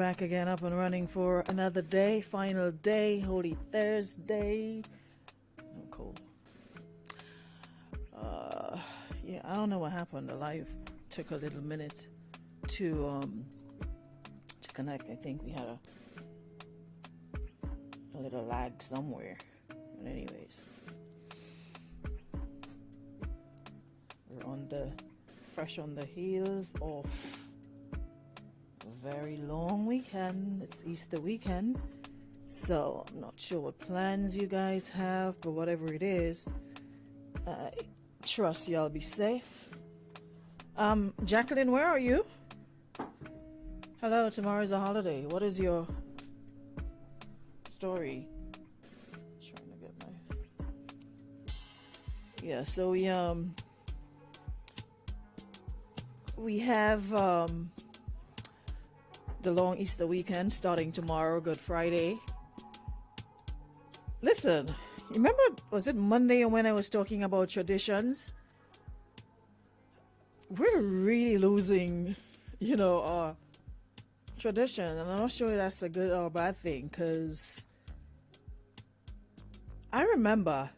back again, up and running for another day, final day, Holy Thursday. I'm cold. Yeah, I don't know what happened. The live took a little minute to connect. I think we had a little lag somewhere. But anyways, we're fresh on the heels of a very long weekend. It's Easter weekend, so I'm not sure what plans you guys have, but whatever it is, I trust y'all be safe. Jacqueline, where are you? Hello, tomorrow's a holiday. What is your story? Trying to get my... Yeah, so we have the long Easter weekend starting tomorrow, Good Friday. Listen, remember, was it Monday or when I was talking about traditions? We're really losing, our tradition, and I'm not sure that's a good or bad thing, because I remember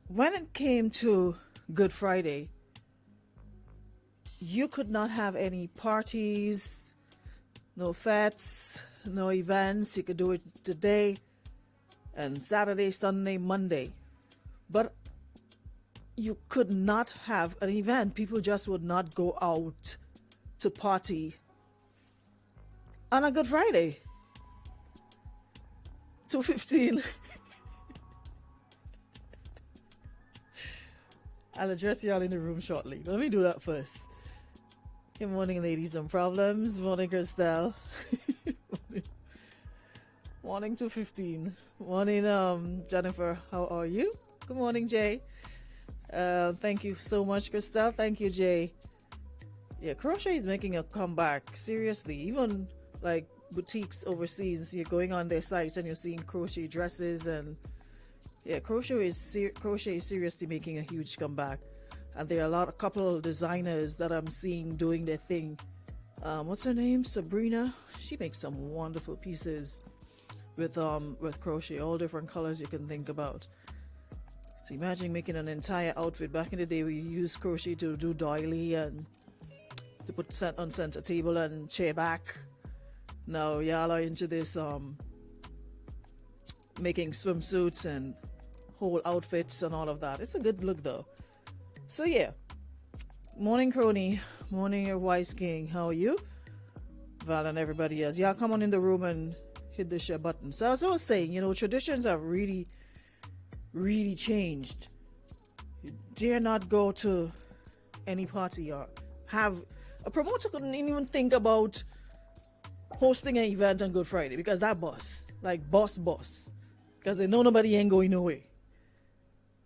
when it came to Good Friday, you could not have any parties, no fetes, no events. You could do it today and Saturday, Sunday, Monday. But you could not have an event. People just would not go out to party on a Good Friday. 2:15. I'll address y'all in the room shortly. Let me do that first. Good morning, ladies and problems. Morning, Christelle. Morning, 2:15. Morning, Jennifer. How are you? Good morning, Jay. Thank you so much, Christelle. Thank you, Jay. Yeah, crochet is making a comeback. Seriously, even like boutiques overseas, you're going on their sites and you're seeing crochet dresses, and yeah, crochet is seriously making a huge comeback. And there are a couple of designers that I'm seeing doing their thing. What's her name? Sabrina. She makes some wonderful pieces with crochet, all different colors you can think about. So imagine making an entire outfit. Back in the day, we used crochet to do doily and to put on center table and chair back. Now y'all are into this making swimsuits and whole outfits and all of that. It's a good look though. So yeah, morning Crony, morning your wise king. How are you? Val and everybody else. Y'all come on in the room and hit the share button. So as I was saying, traditions have really, really changed. You dare not go to any party or have a promoter couldn't even think about hosting an event on Good Friday because that boss, because they know nobody ain't going away.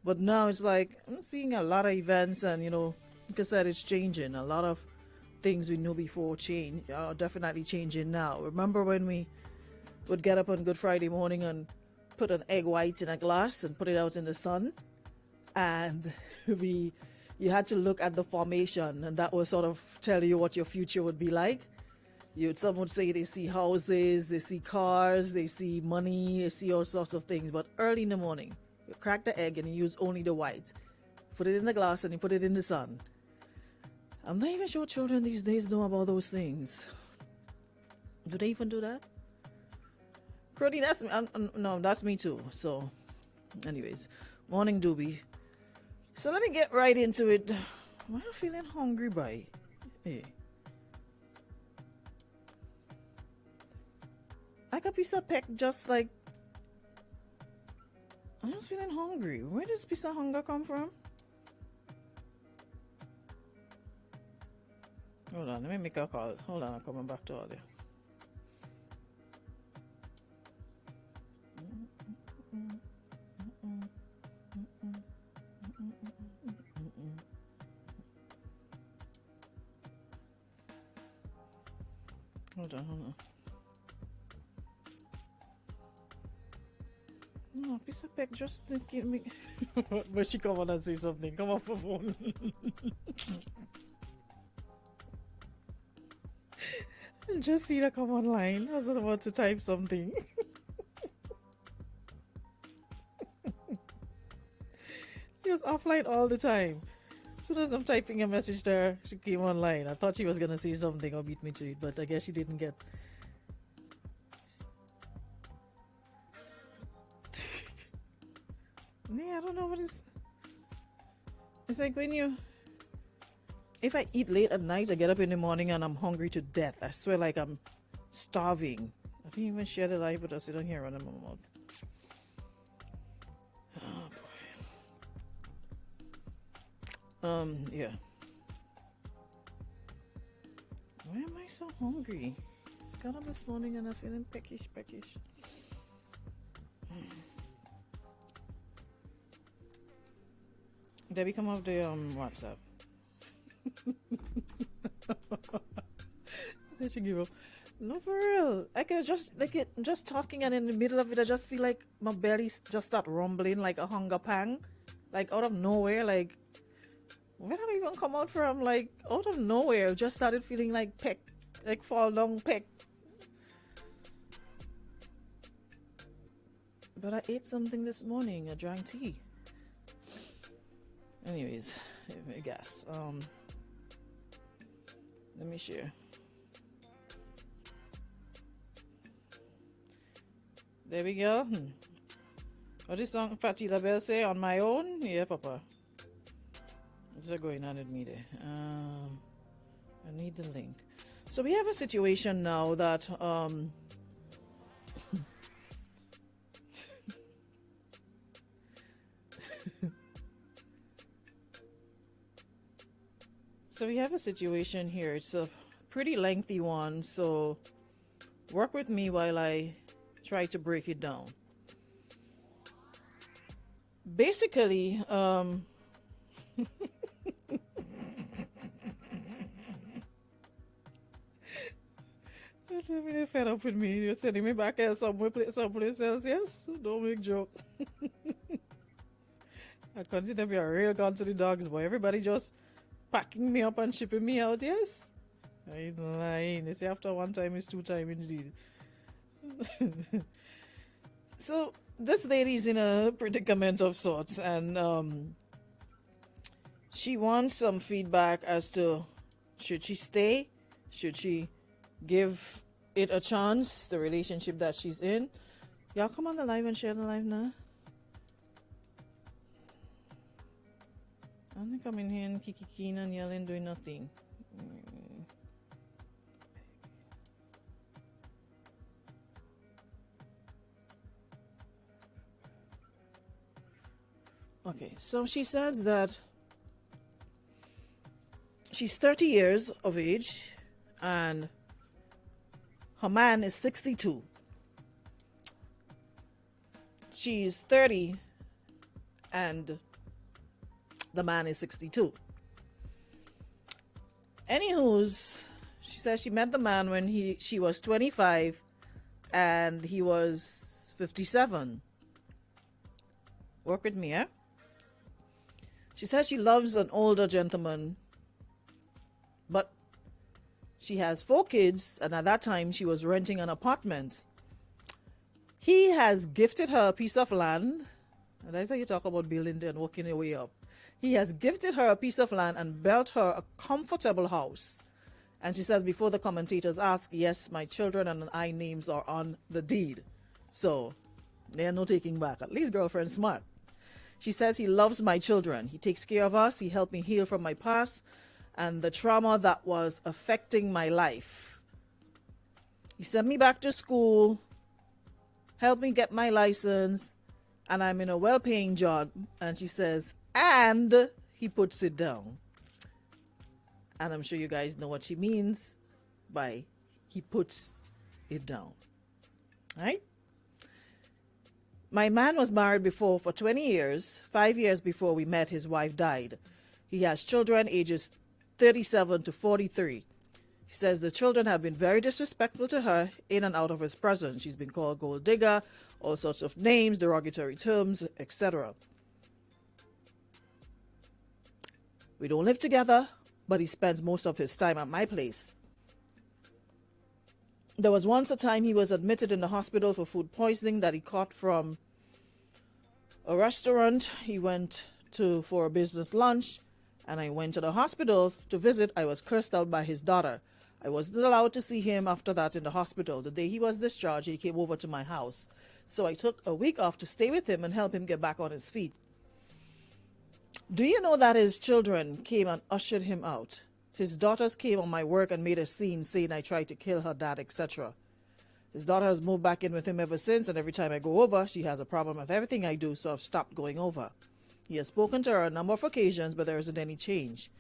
But now it's like I'm seeing a lot of events, and like I said, it's changing. A lot of things we knew before are definitely changing now. Remember when we would get up on Good Friday morning and put an egg white in a glass and put it out in the sun, and you had to look at the formation, and that would sort of tell you what your future would be like. Some would say they see houses, they see cars, they see money, they see all sorts of things. But early in the morning, you crack the egg and you use only the white. Put it in the glass and you put it in the sun. I'm not even sure children these days know about those things. Do they even do that? Crody, that's me. No, that's me too. So, anyways, morning doobie. So let me get right into it. Why am I feeling hungry by? Hey. I got a piece of peck just like I'm just feeling hungry. Where does piece of hunger come from? Hold on, let me make a call. Hold on, I'm coming back to all there. Hold on. No, piece of peck just to give me. But she come on and say something. Come off the phone. And just see that come online. I was about to type something. He was offline all the time. As soon as I'm typing a message there, she came online. I thought she was gonna say something or beat me to it, but I guess she didn't get. Yeah, I don't know what it's. It's like when you. If I eat late at night, I get up in the morning and I'm hungry to death. I swear, like I'm starving. I didn't even share the life with us. I don't hear running my mouth. Oh boy. Yeah. Why am I so hungry? Got up this morning and I'm feeling peckish. Debbie, come off the WhatsApp. Then she give up. No, for real. I can just like it. Just talking, and in the middle of it, I just feel like my belly just start rumbling like a hunger pang, like out of nowhere. Like where did I even come out from? Like out of nowhere, just started feeling like peck, like fall down peck. But I ate something this morning. I drank tea. Anyways, I guess. Let me share. There we go. What is song Patti LaBelle say? On my own? Yeah, Papa. What's going on with me there? I need the link. So we have a situation now that so we have a situation here. It's a pretty lengthy one, so work with me while I try to break it down. Basically, I'm really fed up with me. You're sending me back here someplace else, yes? Don't make joke. I consider to be a real gun to the dogs, boy. Everybody just packing me up and shipping me out, yes? I ain't lying. They say after one time is two time indeed. So this lady's in a predicament of sorts, and she wants some feedback as to should she stay, should she give it a chance, the relationship that she's in. Y'all come on the live and share the live now. I think I'm in here and kicking and yelling, doing nothing. Okay, so she says that she's 30 years of age and her man is 62. She's 30 and the man is 62. Anywho's, she says she met the man when she was 25 and he was 57. Work with me, eh? She says she loves an older gentleman, but she has 4 kids, and at that time she was renting an apartment. He has gifted her a piece of land, and that's how you talk about building and working your way up. He has gifted her a piece of land and built her a comfortable house. And she says before the commentators ask, yes, my children and I names are on the deed. So, there are no taking back. At least girlfriend smart. She says he loves my children. He takes care of us. He helped me heal from my past and the trauma that was affecting my life. He sent me back to school, helped me get my license, and I'm in a well-paying job. And she says, and he puts it down. And I'm sure you guys know what she means by he puts it down. Right? My man was married before for 20 years. 5 years before we met, his wife died. He has children ages 37 to 43. He says the children have been very disrespectful to her in and out of his presence. She's been called gold digger, all sorts of names, derogatory terms, etc. We don't live together, but he spends most of his time at my place. There was once a time he was admitted in the hospital for food poisoning that he caught from a restaurant. He went to for a business lunch, and I went to the hospital to visit. I was cursed out by his daughter. I wasn't allowed to see him after that in the hospital. The day he was discharged, he came over to my house. So I took a week off to stay with him and help him get back on his feet. Do you know that his children came and ushered him out? His daughters came on my work and made a scene saying I tried to kill her dad, etc. His daughter has moved back in with him ever since, and every time I go over, she has a problem with everything I do, so I've stopped going over. He has spoken to her a number of occasions, but there isn't any change.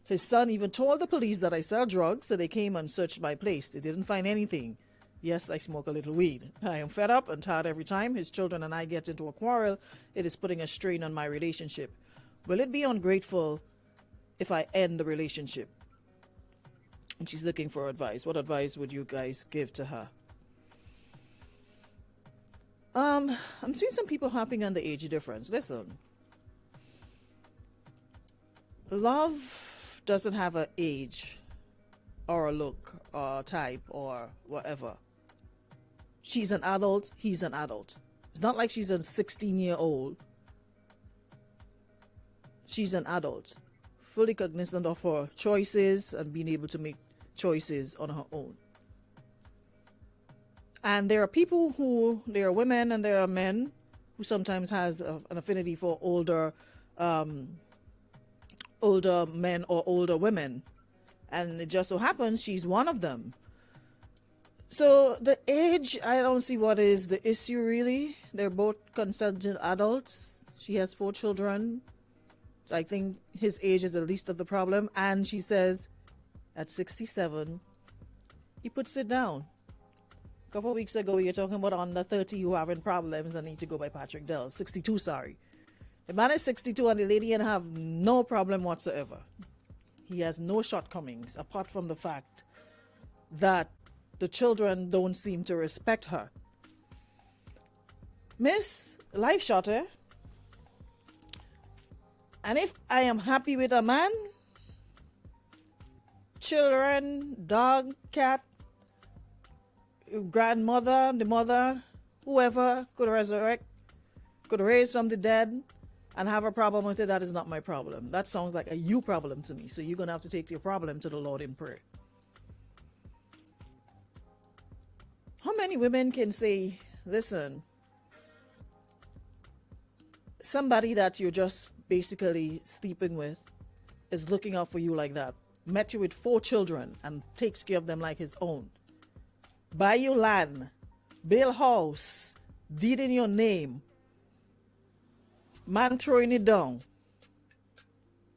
His son even told the police that I sell drugs, so they came and searched my place. They didn't find anything. Yes, I smoke a little weed. I am fed up and tired every time his children and I get into a quarrel. It is putting a strain on my relationship. Will it be ungrateful if I end the relationship? And she's looking for advice. What advice would you guys give to her? I'm seeing some people harping on the age difference. Listen. Love doesn't have an age or a look or a type or whatever. She's an adult, he's an adult. It's not like she's a 16-year-old. She's an adult, fully cognizant of her choices and being able to make choices on her own. And there are women and there are men who sometimes has an affinity for older men or older women. And it just so happens she's one of them. So the age, I don't see what is the issue really. They're both consenting adults. She has 4 children. So I think his age is the least of the problem. And she says at 67, he puts it down. A couple of weeks ago, you're talking about under 30 who are having problems and need to go by Patrick Dell. 62, sorry. The man is 62 and the lady and have no problem whatsoever. He has no shortcomings apart from the fact that the children don't seem to respect her. Miss, life shorter. And if I am happy with a man, children, dog, cat, grandmother, the mother, whoever could resurrect, could raise from the dead, and have a problem with it, that is not my problem. That sounds like a you problem to me. So you're going to have to take your problem to the Lord in prayer. How many women can say, listen, somebody that you're just basically sleeping with is looking out for you like that, met you with 4 children and takes care of them like his own, buy you land, build house, deed in your name, man throwing it down,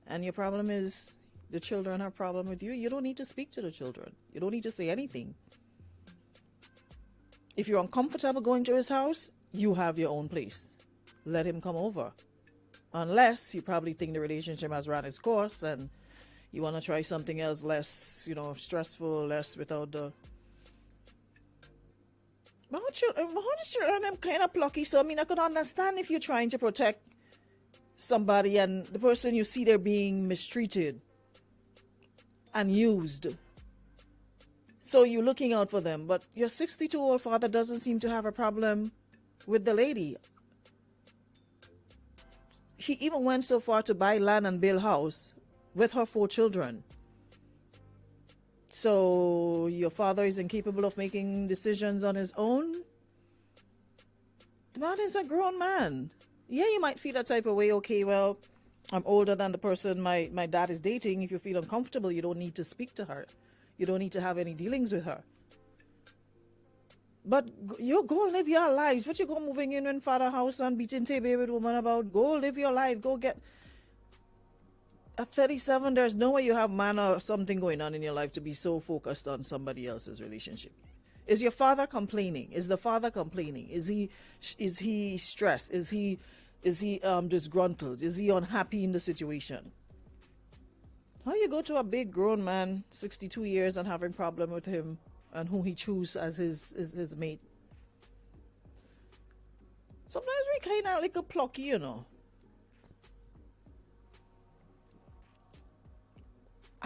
and your problem is the children have a problem with you. You don't need to speak to the children. You don't need to say anything. If you're uncomfortable going to his house, you have your own place. Let him come over. Unless you probably think the relationship has run its course and you want to try something else less, stressful, less without the... But how the children, I'm kind of plucky, so I could understand if you're trying to protect somebody and the person you see they're being mistreated and used, so you're looking out for them. But your 62-year-old father doesn't seem to have a problem with the lady. He even went so far to buy land and build house with her 4 children. So your father is incapable of making decisions on his own? The man is a grown man. Yeah, you might feel that type of way. Okay, well, I'm older than the person my dad is dating. If you feel uncomfortable, you don't need to speak to her. You don't need to have any dealings with her. But you go live your lives. What you go moving in father house and beating table with woman about? Go live your life. Go get... At 37, there's no way you have man or something going on in your life to be so focused on somebody else's relationship. Is your father complaining? Is the father complaining? Is he stressed? Is he disgruntled? Is he unhappy in the situation? How you go to a big grown man, 62 years, and having problem with him and who he chooses as his mate? Sometimes we kind of like a plucky,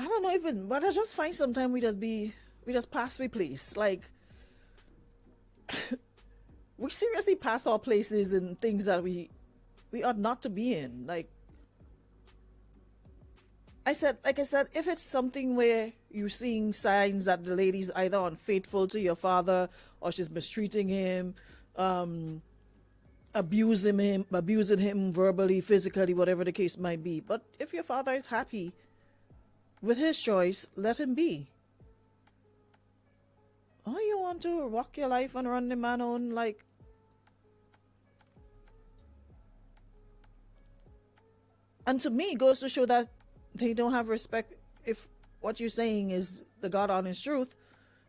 I don't know if it's, but I just find sometimes we just pass we place. Like, We seriously pass our places in things that we ought not to be in. Like I said, if it's something where you're seeing signs that the lady's either unfaithful to your father or she's mistreating him, um, abusing him verbally, physically, whatever the case might be. But if your father is happy with his choice, let him be. Oh, you want to rock your life and run the man on like. And to me, it goes to show that they don't have respect. If what you're saying is the God honest truth,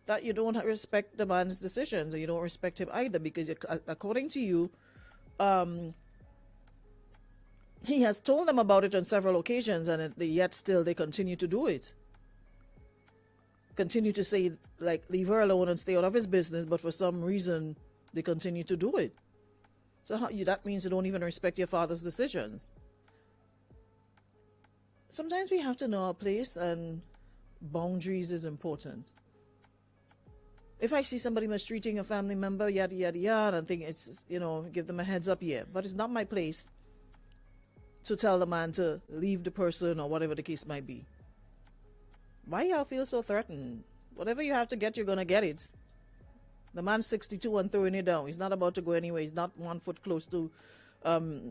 that you don't respect the man's decisions and you don't respect him either, because according to you, he has told them about it on several occasions, and yet still they continue to do it. Continue to say, like, leave her alone and stay out of his business, but for some reason they continue to do it. So that means you don't even respect your father's decisions. Sometimes we have to know our place, and boundaries is important. If I see somebody mistreating a family member, yada yada yada, and think it's, give them a heads up, yeah. But it's not my place to tell the man to leave the person or whatever the case might be. Why y'all feel so threatened? Whatever you have to get, you're gonna get it. The man's 62 and throwing it down. He's not about to go anywhere. He's not 1 foot close to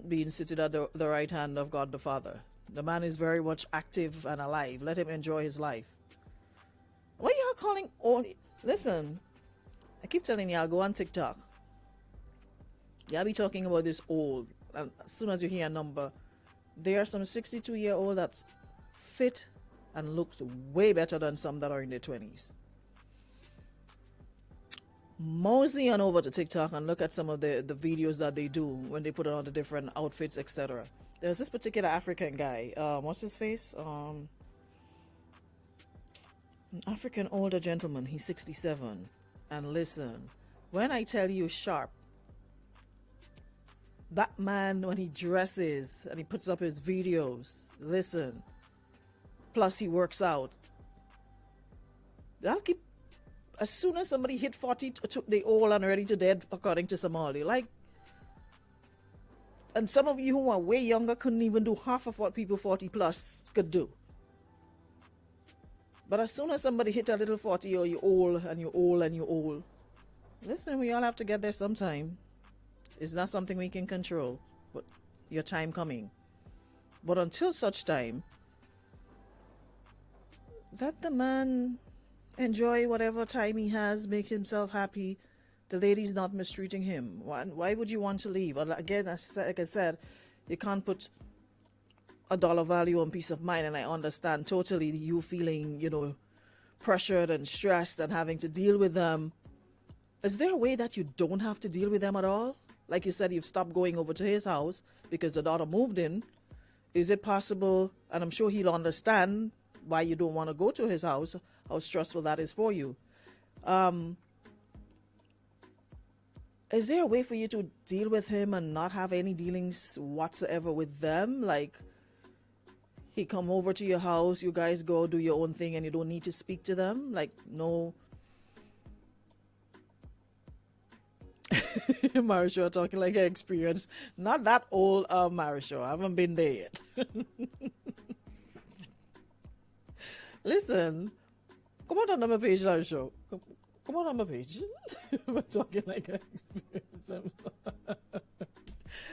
being seated at the right hand of God the Father. The man is very much active and alive. Let him enjoy his life. What y'all calling all? Listen, I keep telling y'all, go on TikTok. Y'all be talking about this old. And as soon as you hear a number, there are some 62-year-old that's fit and looks way better than some that are in their 20s. Mosey on over to TikTok and look at some of the videos that they do when they put on the different outfits, etc. There's this particular African guy. What's his face? An African older gentleman. He's 67. And listen, when I tell you sharp, that man, when he dresses and he puts up his videos, listen, plus he works out, that'll keep, as soon as somebody hit 40, they all and ready to dead, according to Somali. Like, and some of you who are way younger couldn't even do half of what people 40 plus could do. But as soon as somebody hit a little 40, or you're old and you're old and you're old, listen, we all have to get there sometime. It's not something we can control, but your time coming. But until such time, let the man enjoy whatever time he has, make himself happy. The lady's not mistreating him. Why would you want to leave? Again, like I said, you can't put a dollar value on peace of mind, and I understand totally you feeling, pressured and stressed and having to deal with them. Is there a way that you don't have to deal with them at all? Like you said, you've stopped going over to his house because the daughter moved in. Is it possible, and I'm sure he'll understand why you don't want to go to his house, how stressful that is for you. Is there a way for you to deal with him and not have any dealings whatsoever with them? Like, he come over to your house, you guys go do your own thing, and you don't need to speak to them? Like, no. Marisha talking like an experience. Not that old, Marisha. I haven't been there yet. Listen, come on my page, Marisha. Come on my page. I'm talking like an experience.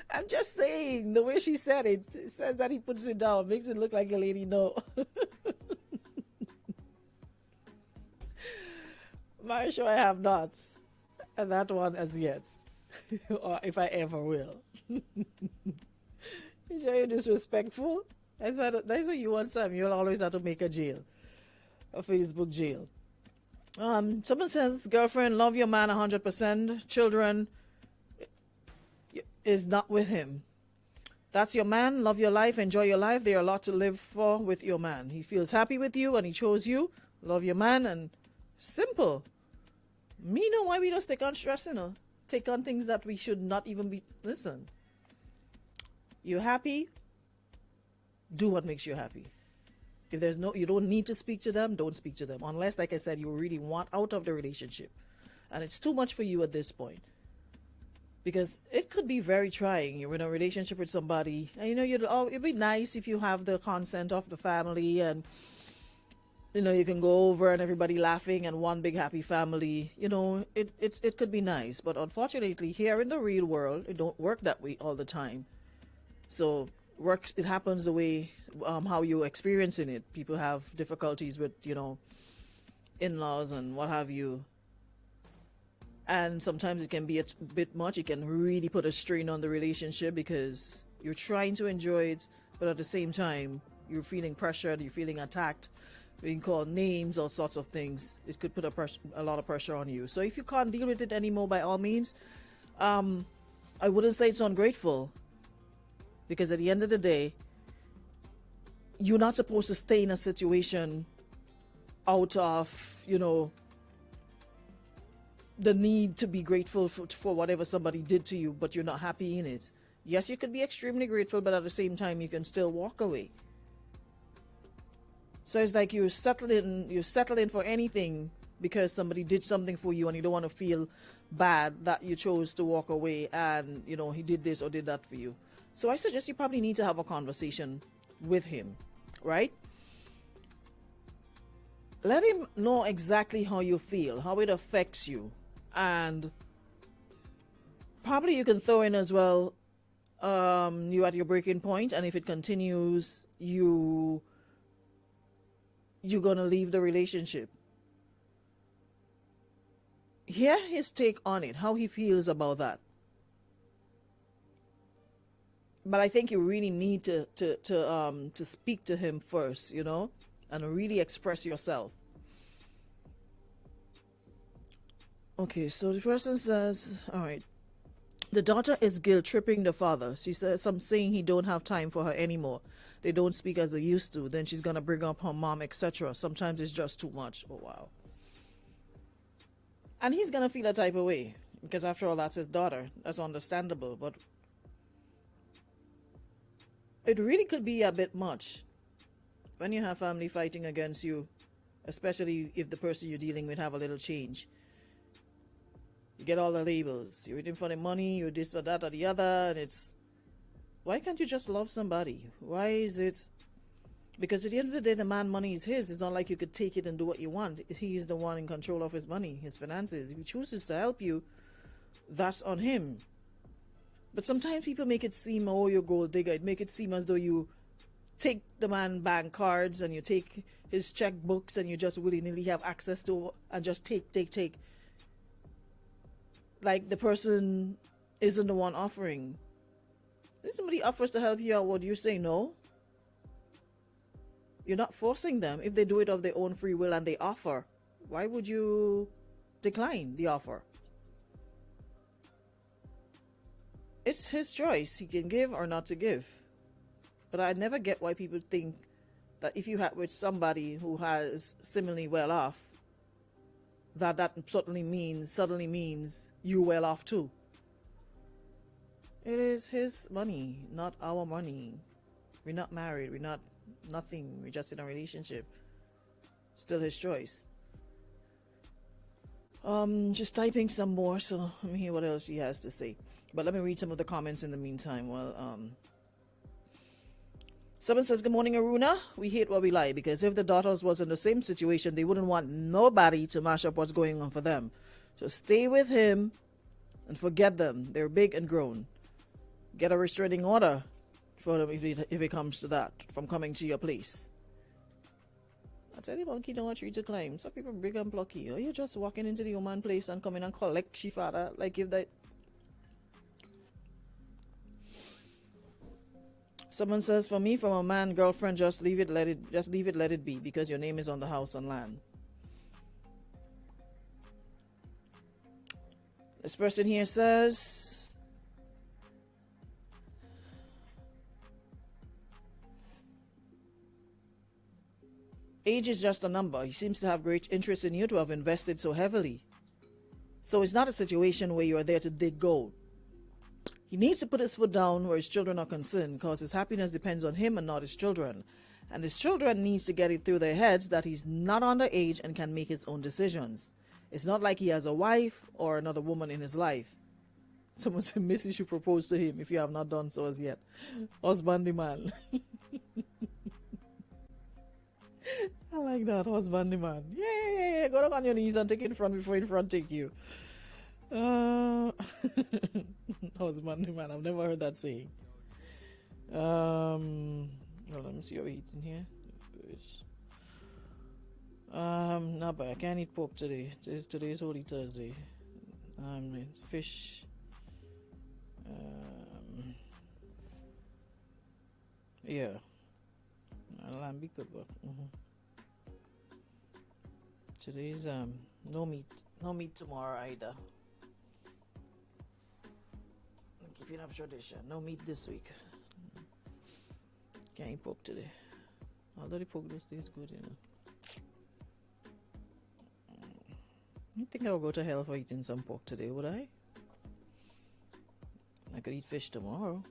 I'm just saying, the way she said it, it says that he puts it down, makes it look like a lady. No. Marisha, I have not. And that one as yet. Or if I ever will. You're disrespectful. That's why you want some. You'll always have to make a jail. A Facebook jail. Someone says, girlfriend, love your man 100%. Children is not with him. That's your man. Love your life. Enjoy your life. There are a lot to live for with your man. He feels happy with you and he chose you. Love your man, and simple. Me know why we don't take on stress, take on things that we should not even be. Listen, you're happy, do what makes you happy. If you don't need to speak to them, don't speak to them. Unless, like I said, you really want out of the relationship and it's too much for you at this point. because it could be very trying. You're in a relationship with somebody, and it'd be nice if you have the consent of the family, and you can go over and everybody laughing and one big happy family. It could be nice, but unfortunately, here in the real world, it don't work that way all the time. So it happens the way how you experiencing it. People have difficulties with in-laws and what have you, and sometimes it can be a bit much. It can really put a strain on the relationship because you're trying to enjoy it, but at the same time you're feeling pressured, you're feeling attacked, being called names, all sorts of things. It could put a lot of pressure on you. So if you can't deal with it anymore, by all means, I wouldn't say it's ungrateful, because at the end of the day, you're not supposed to stay in a situation out of the need to be grateful for whatever somebody did to you, but you're not happy in it. Yes, you could be extremely grateful, but at the same time you can still walk away. So it's like you're settling for anything because somebody did something for you, and you don't want to feel bad that you chose to walk away and he did this or did that for you. So I suggest you probably need to have a conversation with him, right? Let him know exactly how you feel, how it affects you. And probably you can throw in as well, you at your breaking point, and if it continues, you're gonna leave the relationship. Hear his take on it, how he feels about that. But I think you really need to speak to him first, and really express yourself. Okay, so the person says, all right, the daughter is guilt tripping the father. She says some saying he don't have time for her anymore. They don't speak as they used to. Then she's gonna bring up her mom, etc. Sometimes it's just too much. Oh wow. And he's gonna feel a type of way, because after all, that's his daughter. That's understandable, but it really could be a bit much when you have family fighting against you, especially if the person you're dealing with have a little change. You get all the labels. You're waiting for the money, you're this or that or the other, and it's, why can't you just love somebody? Why is it? Because at the end of the day, the man money is his. It's not like you could take it and do what you want. He is the one in control of his money, his finances. If he chooses to help you, that's on him. But sometimes people make it seem, oh, you're gold digger. It make it seem as though you take the man bank cards and you take his checkbooks and you just willy-nilly have access to and just take. Like the person isn't the one offering. If somebody offers to help you out, what do you say? No. You're not forcing them. If they do it of their own free will and they offer, why would you decline the offer? It's his choice. He can give or not to give. But I never get why people think that if you have with somebody who has similarly well off, that suddenly means you well off too. It is his money, not our money. We're not married. We're not nothing. We're just in a relationship. Still his choice. Just typing some more, so let me hear what else he has to say. But let me read some of the comments in the meantime. Well, someone says, good morning, Aruna. We hate what we like, because if the daughters was in the same situation, they wouldn't want nobody to mash up what's going on for them. So stay with him and forget them. They're big and grown. Get a restraining order for them if it comes to that, from coming to your place. I tell you, monkey don't want you to climb. Some people big and plucky. Or you're just walking into the human place and coming and collect she father. Like if that. Someone says, for me, from a man, girlfriend, just leave it, let it be, because your name is on the house and land. This person here says, age is just a number. He seems to have great interest in you, to have invested so heavily. So it's not a situation where you are there to dig gold. He needs to put his foot down where his children are concerned, because his happiness depends on him and not his children. And his children needs to get it through their heads that he's not underage and can make his own decisions. It's not like he has a wife or another woman in his life. Someone said, Miss, you should propose to him if you have not done so as yet. Husbandy man. I like that, husbandy man. Yeah. Go down on your knees and take it in front before in front take you. Husbandy man. I've never heard that saying. Well, let me see what we're eating here. Not bad. I can't eat pork today. Today's Holy Thursday. Fish. Yeah. Lamb be good, but today's no meat tomorrow either. Keeping up tradition. No meat this week. Can't eat pork today. Although the pork those days good, you know. I think I'll go to hell for eating some pork today, would I? I could eat fish tomorrow.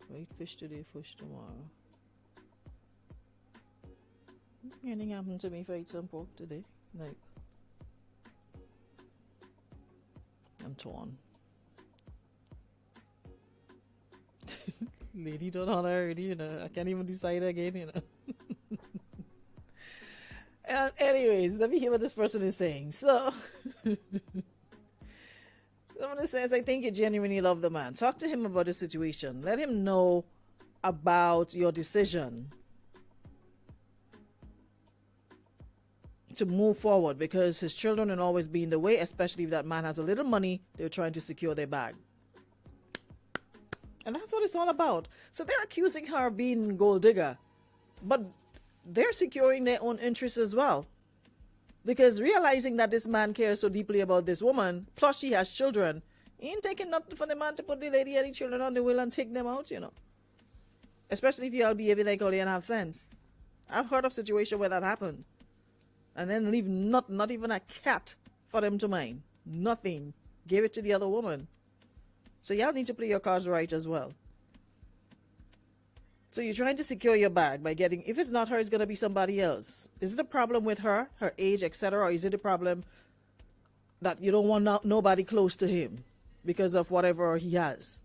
I'll eat fish today, fish tomorrow. Anything happen to me if I eat some pork today? Like, I'm torn. Lady don't honor already, you know. I can't even decide again, you know. And anyways, let me hear what this person is saying. So, someone says, I think you genuinely love the man. Talk to him about the situation. Let him know about your decision to move forward, because his children will always be in the way, especially if that man has a little money. They're trying to secure their bag. And that's what it's all about. So they're accusing her of being gold digger, but they're securing their own interests as well. Because realizing that this man cares so deeply about this woman, plus she has children, he ain't taking nothing for the man to put the lady and the children on the wheel and take them out, you know. Especially if y'all behave like all you and have sense. I've heard of situations where that happened. And then leave not even a cat for them to mind. Nothing. Gave it to the other woman. So y'all need to play your cards right as well. So you're trying to secure your bag by getting, if it's not her, it's going to be somebody else. Is it a problem with her, her age, etc., or is it a problem that you don't want nobody close to him because of whatever he has?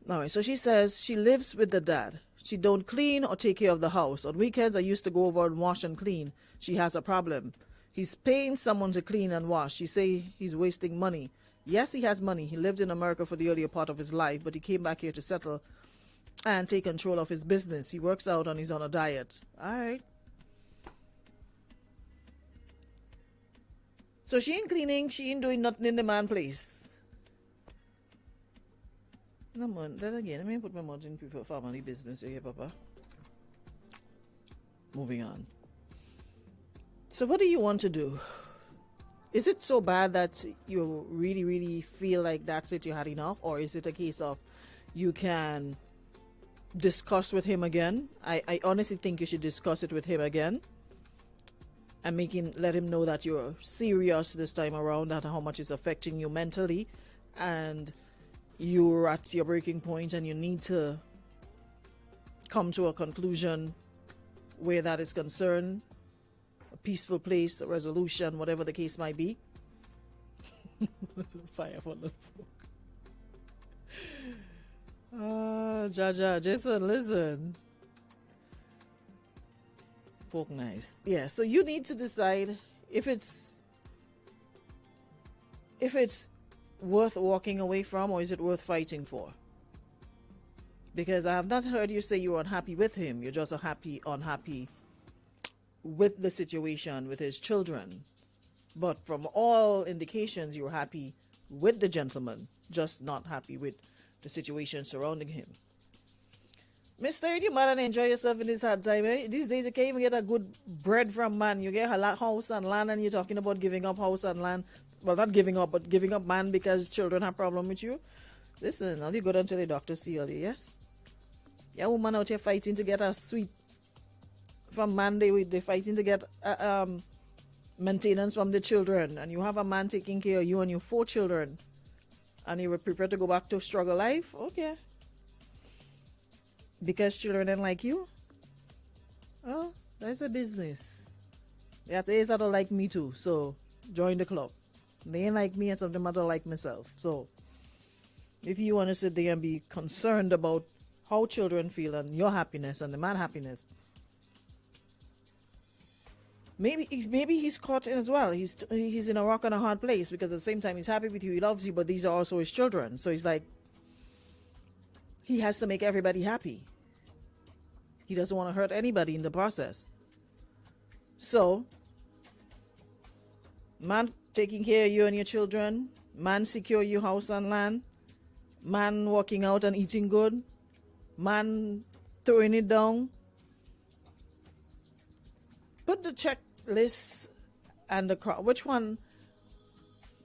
All right, so she says she lives with the dad. She don't clean or take care of the house. On weekends, I used to go over and wash and clean. She has a problem. He's paying someone to clean and wash. She say he's wasting money. Yes, he has money. He lived in America for the earlier part of his life, but he came back here to settle and take control of his business. He works out and he's on a diet. All right. So she ain't cleaning. She ain't doing nothing in the man place. No, man. Then again, let me put my mouth in people family business here, Papa. Moving on. So what do you want to do? Is it so bad that you really, really feel like that's it, you had enough? Or is it a case of you can discuss with him again? I honestly think you should discuss it with him again and let him know that you're serious this time around and how much it's affecting you mentally, and you're at your breaking point and you need to come to a conclusion where that is concerned. Peaceful place, a resolution, whatever the case might be. Fire for the folk. Jaja, Jason, listen. Folk nice. Yeah, so you need to decide if it's worth walking away from, or is it worth fighting for? Because I have not heard you say you're unhappy with him. You're just unhappy with the situation with his children. But from all indications, you're happy with the gentleman, just not happy with the situation surrounding him. Mister, you might enjoy yourself in this hard time, eh? These days you can't even get a good bread from man. You get a house and land, and you're talking about giving up house and land. Well, not giving up, but giving up man because children have problem with you. Listen, all you go down to the doctor see all you, yes? Yeah, woman out here fighting to get a sweet from man. They fighting to get maintenance from the children, and you have a man taking care of you and your 4 children, and you were prepared to go back to struggle life. Okay, because children don't like you. Oh, that's a business. That is, I don't like me too, so join the club. They ain't like me, and some of them I don't like myself. So If you want to sit there and be concerned about how children feel and your happiness and the man's happiness, maybe he's caught in as well. He's in a rock and a hard place, because at the same time he's happy with you, he loves you, but these are also his children. So he's like, he has to make everybody happy. He doesn't want to hurt anybody in the process. So, man taking care of you and your children, man secure your house and land, man working out and eating good, man throwing it down. Put the checklist and which one,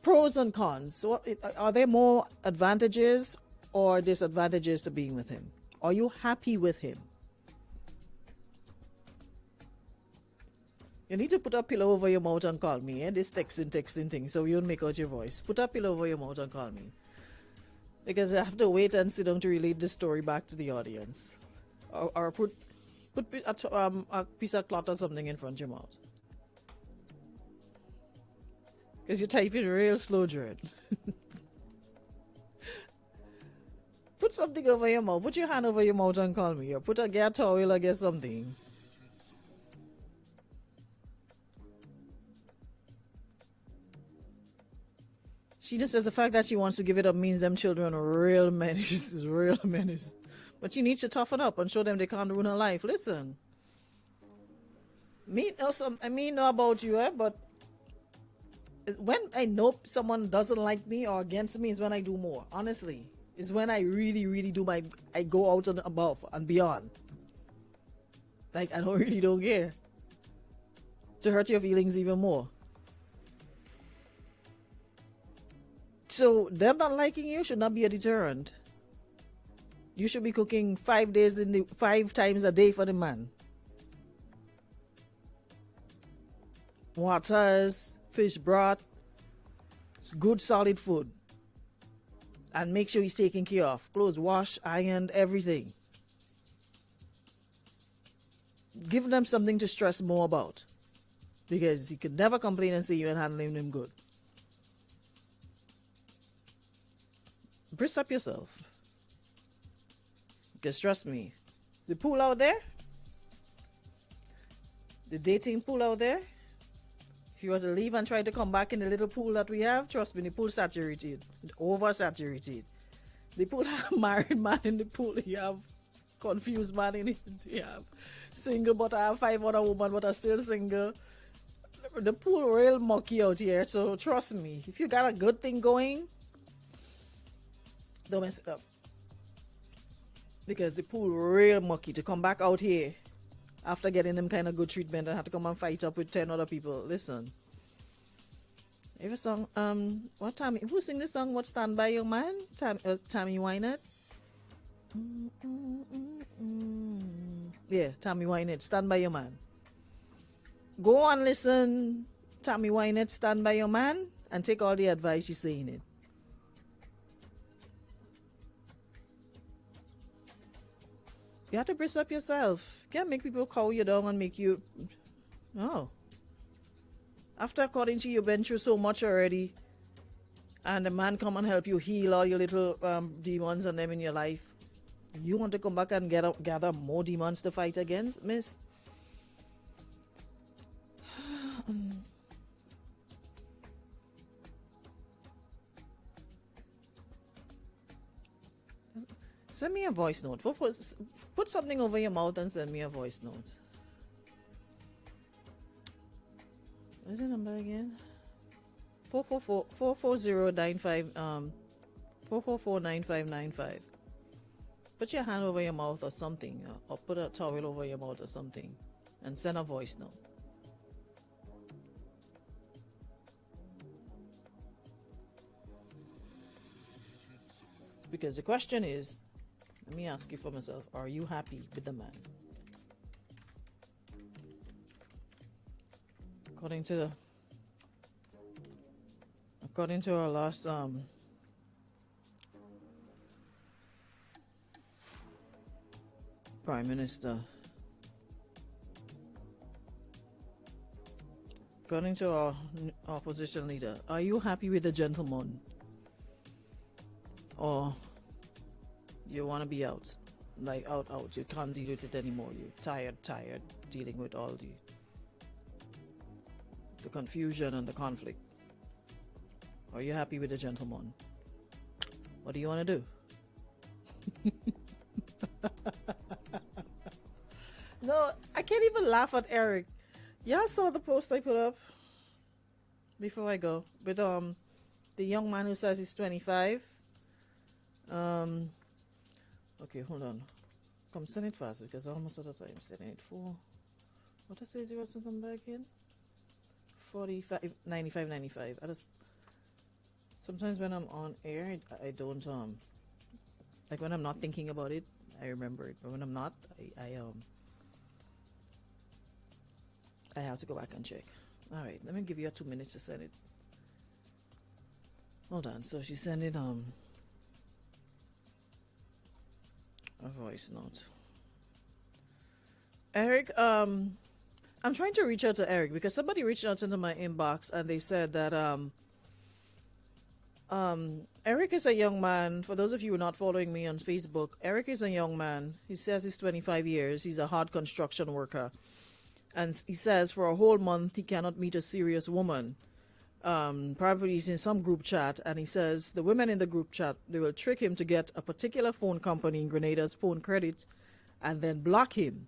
pros and cons. So are there more advantages or disadvantages to being with him? Are you happy with him? You need to put a pillow over your mouth and call me. This texting thing, so you don't make out your voice. Put a pillow over your mouth and call me. Because I have to wait and sit down to relate this story back to the audience. Or put a piece of cloth or something in front of your mouth. Because you're typing real slow, Jared. Put something over your mouth. Put your hand over your mouth and call me. Or get a towel or get something. She just says the fact that she wants to give it up means them children are real menace. Real menace. But she needs to toughen up and show them they can't ruin her life. Listen. I know about you, but when I know someone doesn't like me or against me is when I do more. Honestly. Is when I really, really do I go out and above and beyond. Like, I don't care. To hurt your feelings even more. So them not liking you should not be a deterrent. You should be cooking 5 times a day for the man. Waters, fish broth, good solid food. And make sure he's taken care of. Clothes washed, ironed, everything. Give them something to stress more about. Because he could never complain and say you ain't handling him good. Brisk up yourself. Because trust me, the pool out there, the dating pool out there, if you were to leave and try to come back in the little pool that we have, trust me, the pool saturated, oversaturated. The pool have married man in the pool, you have confused man in it, you have single but I have 5 other women but are still single. The pool real mucky out here, so trust me, if you got a good thing going, don't mess it up. Because the pool real mucky to come back out here after getting them kind of good treatment and have to come and fight up with 10 other people. Listen. Every song, what Tammy, who sing this song? What Stand By Your Man? Tammy Wynette? Yeah, Tammy Wynette, Stand By Your Man. Go on, listen, Tammy Wynette, Stand By Your Man, and take all the advice you say in it. You have to brace up yourself. You can't make people cow you down and make you... No. After, according to you, you've been through so much already, and the man come and help you heal all your little demons and them in your life, you want to come back and gather more demons to fight against, miss? Send me a voice note. Put something over your mouth and send me a voice note. What's the number again? 440-95 444-9595. Put your hand over your mouth or something, or put a towel over your mouth or something, and send a voice note. Because the question is, let me ask you for myself, are you happy with the man? According to our last Prime Minister, according to our opposition leader, are you happy with the gentleman? Or You want to be out, like out. You can't deal with it anymore. You're tired dealing with all the confusion and the conflict. Are you happy with the gentleman? What do you want to do? No, I can't even laugh at Eric. Y'all saw the post I put up before I go with the young man who says he's 25. Um, okay, hold on. Come send it fast because almost at the time sending it for what I say 0 something back in 45 95 95. I just sometimes when I'm on air I don't like when I'm not thinking about it I remember it, but when I'm not I have to go back and check. All right, let me give you 2 minutes to send it. Hold on. So she sent it a voice note. Eric, I'm trying to reach out to Eric because somebody reached out into my inbox and they said that Eric is a young man. For those of you who are not following me on Facebook, Eric is a young man. He says he's 25 years. He's a hard construction worker. And he says for a whole month he cannot meet a serious woman. Probably he's in some group chat, and he says the women in the group chat, they will trick him to get a particular phone company in Grenada's phone credit and then block him.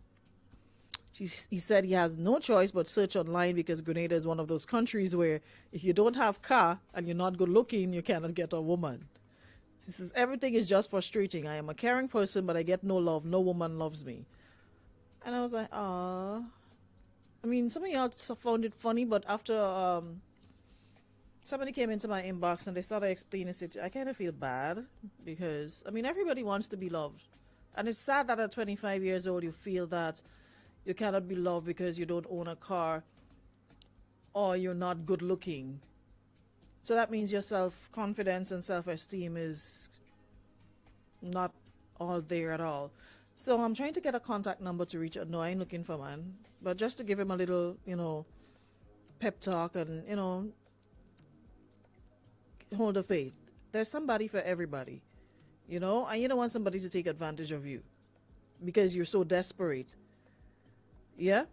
He said he has no choice but search online because Grenada is one of those countries where if you don't have car and you're not good looking, you cannot get a woman. He says everything is just frustrating. I am a caring person, but I get no love. No woman loves me. And I was like, ah. I mean, some of y'all found it funny, but after somebody came into my inbox and they started explaining it, I kind of feel bad because, I mean, everybody wants to be loved. And it's sad that at 25 years old you feel that you cannot be loved because you don't own a car or you're not good looking. So that means your self-confidence and self-esteem is not all there at all. So I'm trying to get a contact number to reach out. No, I ain't looking for man. But just to give him a little, pep talk and, hold the faith. There's somebody for everybody, and you don't want somebody to take advantage of you because you're so desperate. Yeah?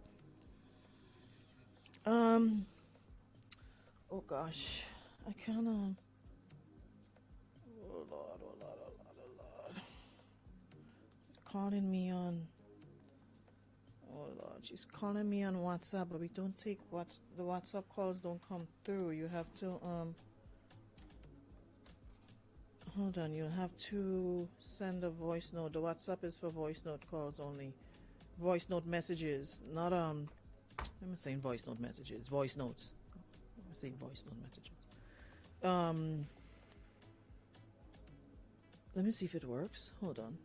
Oh gosh. I kinda oh Lord, oh Lord, oh Lord, oh Lord. Calling me on oh Lord, she's calling me on WhatsApp, but we don't take the WhatsApp calls don't come through. You have to hold on, you have to send a voice note. The WhatsApp is for voice note calls only. Voice note messages, not I'm saying voice note messages, voice notes. I'm saying voice note messages. Let me see if it works. Hold on.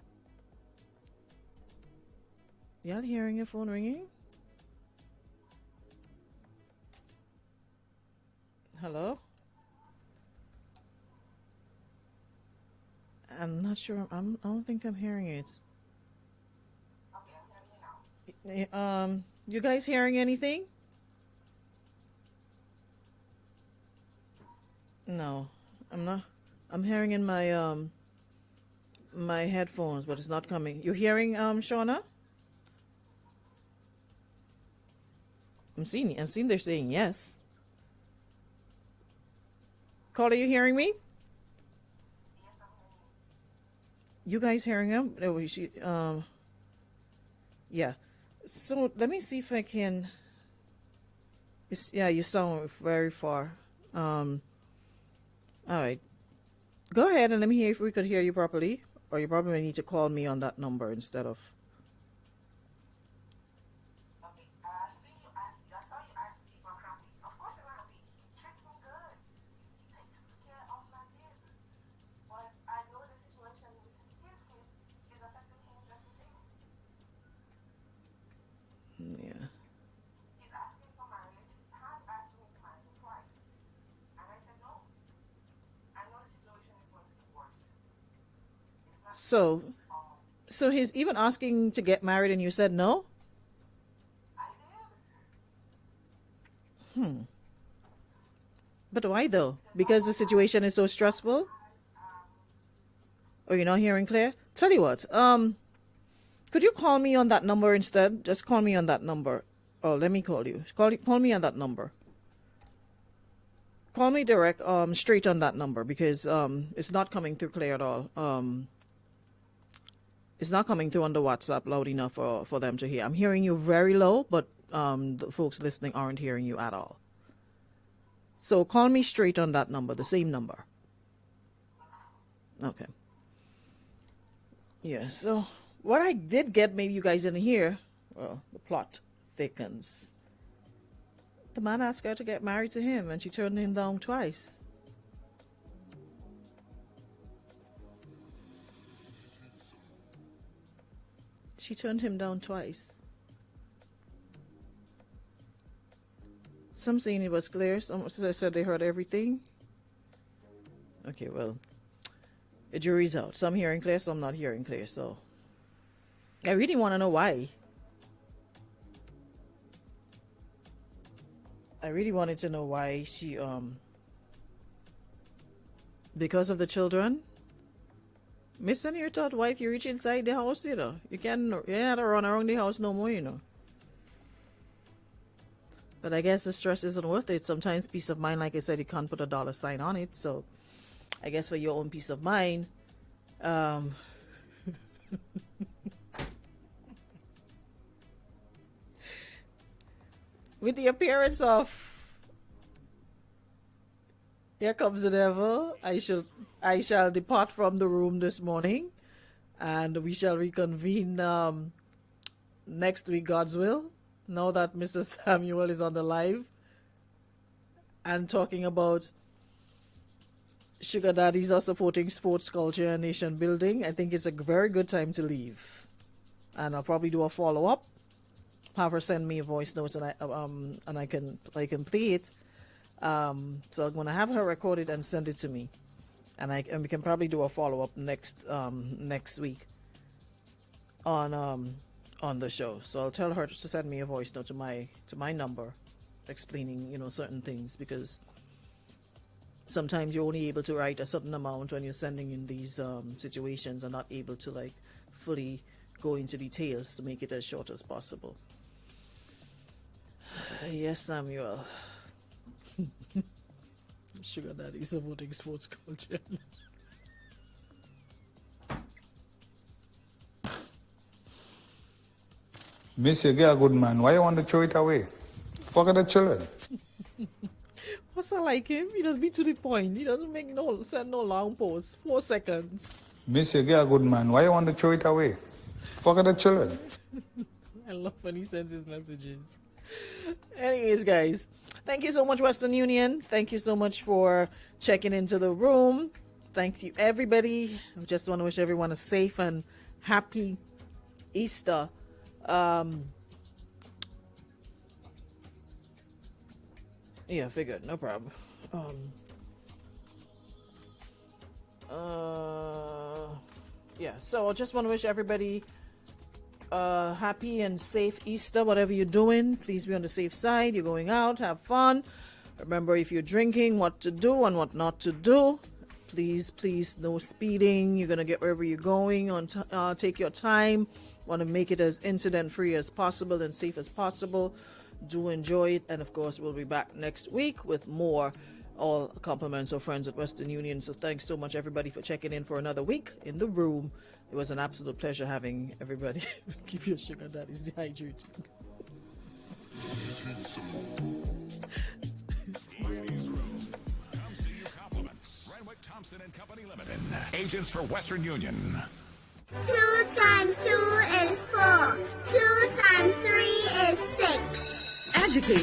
Y'all hearing your phone ringing? Hello? I'm not sure. I don't think I'm hearing it. Okay, I'm hearing you now. You guys hearing anything? No, I'm not. I'm hearing in my headphones, but it's not coming. You hearing Shauna? I'm seeing they're saying yes. Carla, you hearing me? Yes, I'm hearing You guys hearing him? Oh, yeah. So let me see if I can. Yeah, you sound very far. All right. Go ahead and let me hear if we could hear you properly, or you probably need to call me on that number instead of. you. Okay, I see you ask. I saw you ask me if I'm happy. Of course I'm happy. He treats me good. He takes care of my kids. But I know the situation with his kids is affecting him just the same. Yeah. He's asking for marriage. He has asked me to marry him twice, and I said no. I know the situation is going to get worse. It's not just So, so he's even asking to get married, and you said no. I did Hmm. But why though? because Because the situation is so stressful. um Or you're not hearing clear? Tell you what, could you call me on that number instead? Just call me on that number. Oh, let me call you. Call me on that number. Call me direct, straight on that number because it's not coming through clear at all. It's not coming through on the WhatsApp loud enough for them to hear. I'm hearing you very low, but the folks listening aren't hearing you at all. So call me straight on that number, the same number. Okay. Yeah, so what I did get, maybe you guys didn't hear, well, the plot thickens. The man asked her to get married to him, and she turned him down twice. She turned him down twice. Some saying it was clear, some said they heard everything. Okay, well, the jury's out. Some hearing clear, some not hearing clear, so I really want to know why. I really wanted to know why she, because of the children. Miss when your thought wife, you reach inside the house, you know. You can't run around the house no more, you know. But I guess the stress isn't worth it. Sometimes peace of mind, like I said, you can't put a dollar sign on it. So I guess for your own peace of mind, with the appearance of here comes the devil, I shall depart from the room this morning, and we shall reconvene next week, God's will. Now that Mr. Samuel is on the live and talking about sugar daddies are supporting sports culture and nation building, I think it's a very good time to leave. And I'll probably do a follow-up. Have her send me a voice note, and I can play it. So I'm gonna have her record it and send it to me, and we can probably do a follow-up next week on the show. So I'll tell her to send me a voice note to my number, explaining certain things, because sometimes you're only able to write a certain amount when you're sending in these situations, and not able to like fully go into details to make it as short as possible. Yes, Samuel. Sugar daddy supporting sports culture. Miss, you get a good man. Why you want to throw it away? Fuck the children. What's I like him? He doesn't be to the point. He doesn't send no long posts. 4 seconds. Miss, you get a good man. Why you want to throw it away? Fuck the children. I love when he sends his messages. Anyways, guys, thank you so much, Western Union. Thank you so much for checking into the room. Thank you, everybody. I just want to wish everyone a safe and happy Easter. Yeah, figured. No problem. Yeah, so I just want to wish everybody happy and safe Easter. Whatever you're doing, please be on the safe side. You're going out, have fun. Remember, if you're drinking, what to do and what not to do. Please, no speeding. You're going to get wherever you're going. Take your time. Want to make it as incident-free as possible and safe as possible. Do enjoy it. And, of course, we'll be back next week with more. All compliments of friends at Western Union. So thanks so much, everybody, for checking in for another week in the room. It was an absolute pleasure having everybody. Keep your sugar daddies dehydrated. Ladies' room. Come see you compliments. Renwick Thompson and Company Limited. Agents for Western Union. 2 times 2 is 4. 2 times 3 is 6. Education.